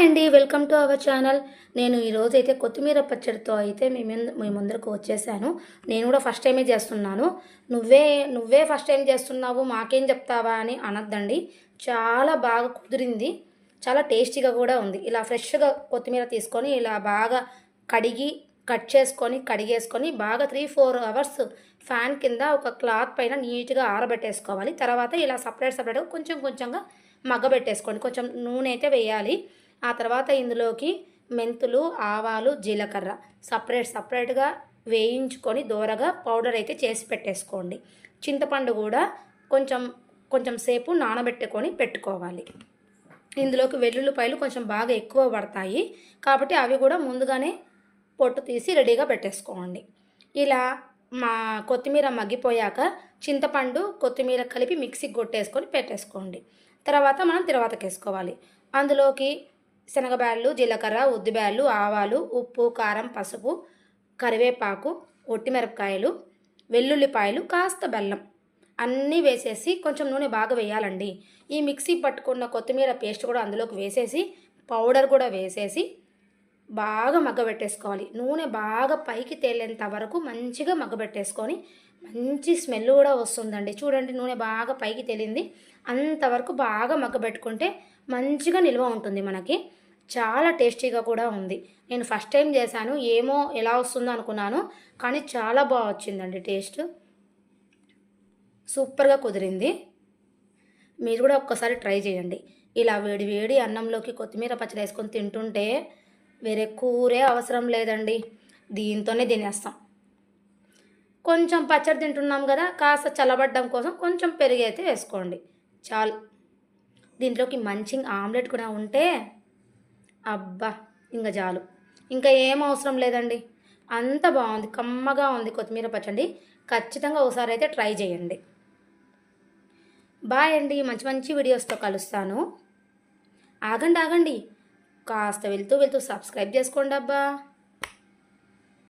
అండి, welcome to our channel. నేను ఈరోజైతే కొత్తిమీర పచ్చడితో అయితే మీ ముందరకు వచ్చేసాను. నేను కూడా ఫస్ట్ టైమే చేస్తున్నాను. నువ్వే ఫస్ట్ టైం చేస్తున్నావు, మాకేం చెప్తావా అని అనొద్దండి. చాలా బాగా కుదిరింది, చాలా టేస్టీగా కూడా ఉంది. ఇలా ఫ్రెష్గా కొత్తిమీర తీసుకొని ఇలా బాగా కడిగి కడిగేసుకొని బాగా 3-4 అవర్స్ ఫ్యాన్ కింద ఒక క్లాత్ పైన నీట్గా ఆరబెట్టేసుకోవాలి. తర్వాత ఇలా సపరేట్గా కొంచెంగా మగ్గబెట్టేసుకోండి. కొంచెం నూనె అయితే వేయాలి. ఆ తర్వాత ఇందులోకి మెంతులు, ఆవాలు, జీలకర్ర సపరేట్గా వేయించుకొని దోరగా పౌడర్ అయితే చేసి పెట్టేసుకోండి. చింతపండు కూడా కొంచెం సేపు నానబెట్టుకొని పెట్టుకోవాలి. ఇందులోకి వెల్లుల్లిపాయలు కొంచెం బాగా ఎక్కువ పడతాయి కాబట్టి అవి కూడా ముందుగానే పొట్టు తీసి రెడీగా పెట్టేసుకోండి. ఇలా మా కొత్తిమీర మగ్గిపోయాక చింతపండు, కొత్తిమీర కలిపి మిక్సీకి కొట్టేసుకొని పెట్టేసుకోండి. తర్వాత మనం వేసుకోవాలి. అందులోకి శనగబ్యాళ్ళు, జీలకర్ర, ఉద్దిబ్యాళ్ళు, ఆవాలు, ఉప్పు, కారం, పసుపు, కరివేపాకు, ఒట్టిమిరపకాయలు, వెల్లుల్లిపాయలు, కాస్త బెల్లం అన్నీ వేసేసి కొంచెం నూనె బాగా వేయాలండి. ఈ మిక్సీ పట్టుకున్న కొత్తిమీర పేస్ట్ కూడా అందులోకి వేసేసి పౌడర్ కూడా వేసేసి బాగా మగ్గబెట్టేసుకోవాలి. నూనె బాగా పైకి తేలేంత వరకు మంచిగా మగ్గబెట్టేసుకొని మంచి స్మెల్ కూడా వస్తుందండి. చూడండి, నూనె బాగా పైకి తేలింది. అంతవరకు బాగా మగ్గబెట్టుకుంటే మంచిగా నిల్వ ఉంటుంది మనకి. చాలా టేస్టీగా కూడా ఉంది. నేను ఫస్ట్ టైం చేశాను, ఏమో ఎలా వస్తుందో అనుకున్నాను, కానీ చాలా బాగా వచ్చిందండి. టేస్ట్ సూపర్గా కుదిరింది. మీరు కూడా ఒక్కసారి ట్రై చేయండి. ఇలా వేడి అన్నంలోకి కొత్తిమీర పచ్చడి వేసుకొని తింటుంటే వేరే కూరే అవసరం లేదండి, దీంతోనే తినేస్తాం. కొంచెం పచ్చడి తింటున్నాం కదా, కాస్త చల్లబడ్డం కోసం కొంచెం పెరుగు అయితే వేసుకోండి చాలు. దీంట్లోకి మంచి ఆమ్లెట్ కూడా ఉంటే అబ్బా ఇంకా చాలు, ఇంకా ఏం అవసరం లేదండి. అంత బాగుంది, కమ్మగా ఉంది కొత్తిమీర పచ్చడి. ఖచ్చితంగా ఒకసారి అయితే ట్రై చేయండి. బాయ్ అండి, మంచి వీడియోస్తో కలుస్తాను. ఆగండి, కాస్త వెళ్తూ సబ్స్క్రైబ్ చేసుకోండి అబ్బా.